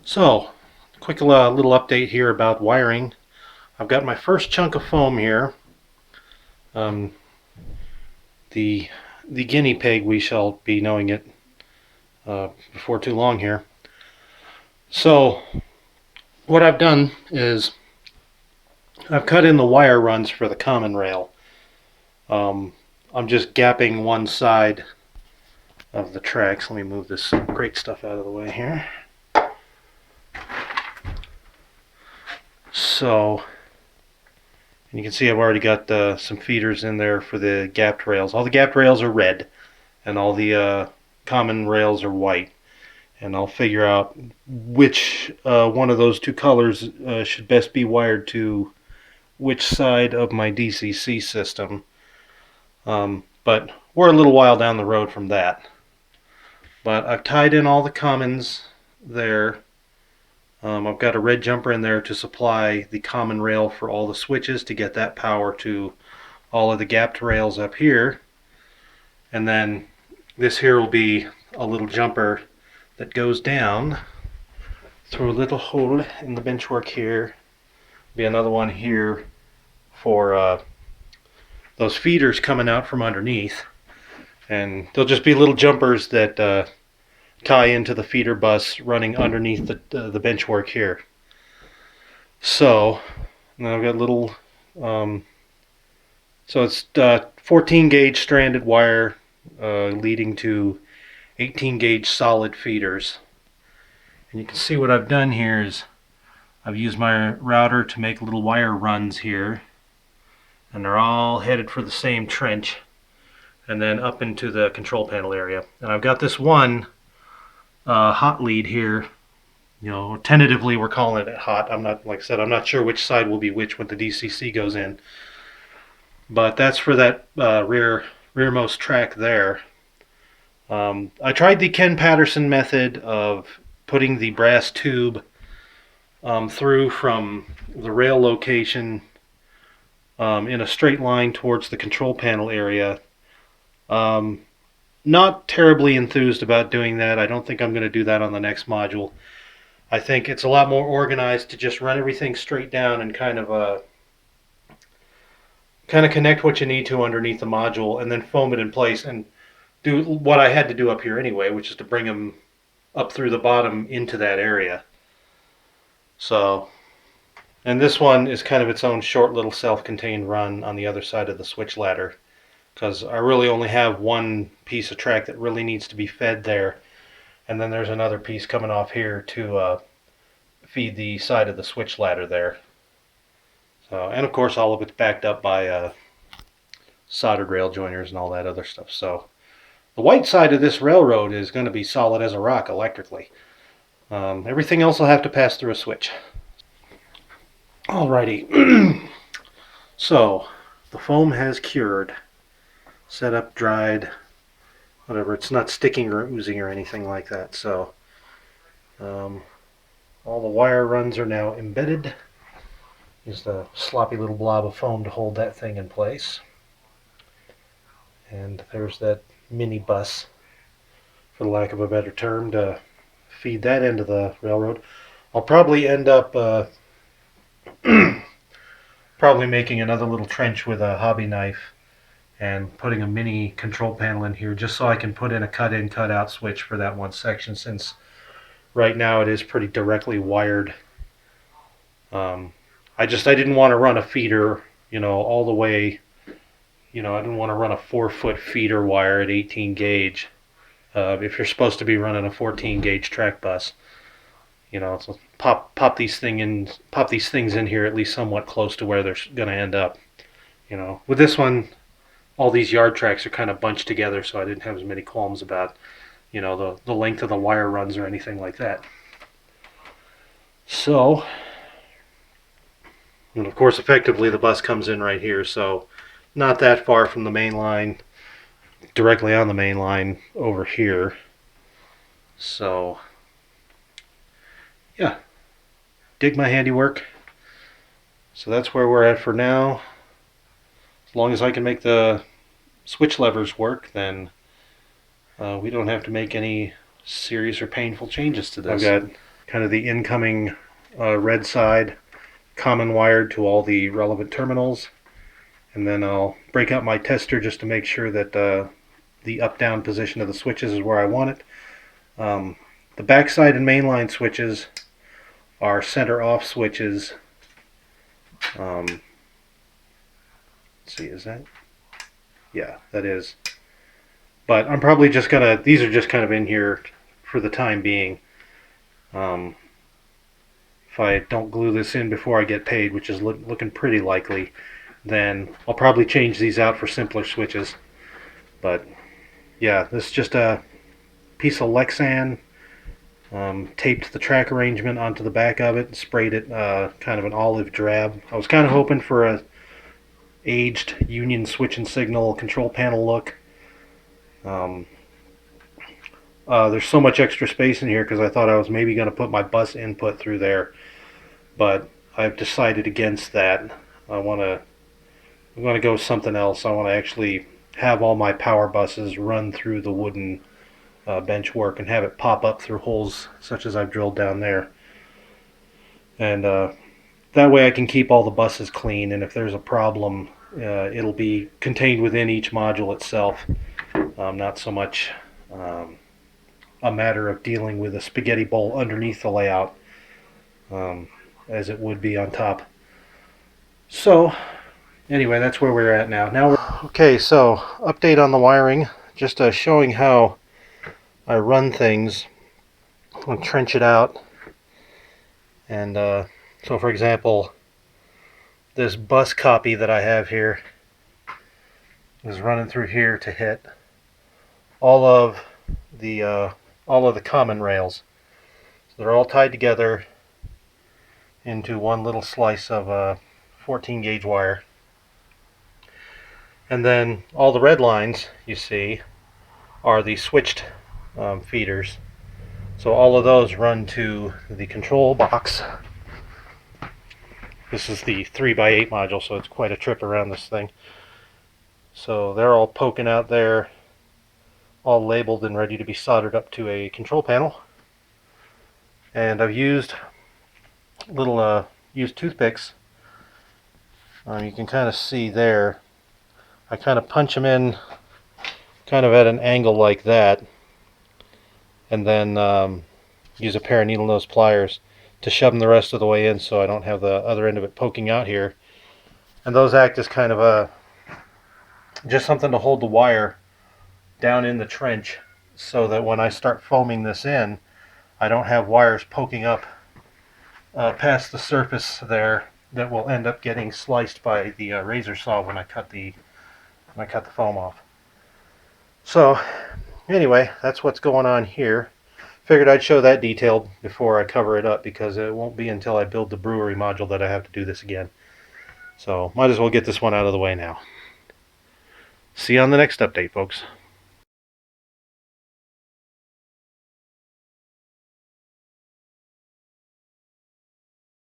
So, quick little update here about wiring. I've got my first chunk of foam here. Um, the guinea pig, we shall be knowing it before too long here. So, what I've done is I've cut in the wire runs for the common rail. I'm just gapping one side of the tracks. Let me move this great stuff out of the way here. So, and you can see I've already got some feeders in there for the gapped rails. All the gapped rails are red, and all the common rails are white. And I'll figure out which one of those two colors should best be wired to which side of my DCC system. But we're a little while down the road from that. But I've tied in all the commons there. I've got a red jumper in there to supply the common rail for all the switches to get that power to all of the gapped rails up here. And then this here will be a little jumper that goes down through a little hole in the benchwork here. Be another one here for those feeders coming out from underneath. And they'll just be little jumpers that tie into the feeder bus running underneath the benchwork here. So now I've got little, so it's 14 gauge stranded wire leading to 18 gauge solid feeders. And you can see what I've done here is I've used my router to make little wire runs here, and they're all headed for the same trench and then up into the control panel area. And I've got this one hot lead here. You know, tentatively we're calling it hot. I'm not, like I said, I'm not sure which side will be which when the DCC goes in. But that's for that rearmost track there. I tried the Ken Patterson method of putting the brass tube through from the rail location in a straight line towards the control panel area. Not terribly enthused about doing that. I don't think I'm going to do that on the next module. I think it's a lot more organized to just run everything straight down and kind of connect what you need to underneath the module and then foam it in place and do what I had to do up here anyway, which is to bring them up through the bottom into that area. So, and this one is kind of its own short little self-contained run on the other side of the switch ladder, because I really only have one piece of track that really needs to be fed there, and then there's another piece coming off here to feed the side of the switch ladder there. So, and of course all of it's backed up by soldered rail joiners and all that other stuff. So the white side of this railroad is going to be solid as a rock electrically. Everything else will have to pass through a switch. Alrighty. So the foam has cured, set up, dried, whatever. It's not sticking or oozing or anything like that. So all the wire runs are now embedded. Just a sloppy little blob of foam to hold that thing in place. And there's that mini bus, for the lack of a better term, to feed that into the railroad. I'll probably end up probably making another little trench with a hobby knife and putting a mini control panel in here just so I can put in a cut-in, cut-out switch for that one section, since right now it is pretty directly wired. I didn't want to run a feeder, all the way. I didn't want to run a 4-foot feeder wire at 18 gauge if you're supposed to be running a 14 gauge track bus. So pop these things in here at least somewhat close to where they're going to end up. With this one, all these yard tracks are kind of bunched together, so I didn't have as many qualms about the length of the wire runs or anything like that. So, and of course, effectively the bus comes in right here, so not that far from the main line, directly on the main line over here. So, yeah, dig my handiwork. So that's where we're at for now. As long as I can make the switch levers work, then we don't have to make any serious or painful changes to this. I've got kind of the incoming red side, common wired to all the relevant terminals. And then I'll break out my tester just to make sure that the up-down position of the switches is where I want it. The backside and mainline switches are center off switches. Let's see, is that? Yeah, that is. But I'm probably just gonna, these are just kind of in here for the time being. If I don't glue this in before I get paid, which is looking pretty likely, then I'll probably change these out for simpler switches. But yeah, this is just a piece of Lexan. Taped the track arrangement onto the back of it and sprayed it kind of an olive drab. I was kind of hoping for a aged Union switch and signal control panel look. There's so much extra space in here because I thought I was maybe going to put my bus input through there, but I've decided against that. I'm going to go with something else. I want to actually have all my power buses run through the wooden bench work and have it pop up through holes such as I've drilled down there. And that way I can keep all the buses clean, and if there's a problem, it'll be contained within each module itself. Not so much a matter of dealing with a spaghetti bowl underneath the layout as it would be on top. So anyway, that's where we're at now. Okay, so update on the wiring, just showing how I run things and trench it out. And so for example, this bus copy that I have here is running through here to hit all of the common rails. So they're all tied together into one little slice of 14 gauge wire. And then all the red lines you see are the switched feeders. So all of those run to the control box. This is the 3x8 module, so it's quite a trip around this thing. So they're all poking out there, all labeled and ready to be soldered up to a control panel. And I've used used toothpicks. You can kind of see there. I kind of punch them in kind of at an angle like that, and then use a pair of needle nose pliers to shove them the rest of the way in so I don't have the other end of it poking out here. And those act as kind of just something to hold the wire down in the trench so that when I start foaming this in, I don't have wires poking up past the surface there that will end up getting sliced by the razor saw when I cut the foam off. So anyway, that's what's going on here. Figured I'd show that detail before I cover it up because it won't be until I build the brewery module that I have to do this again. So might as well get this one out of the way now. See you on the next update, folks.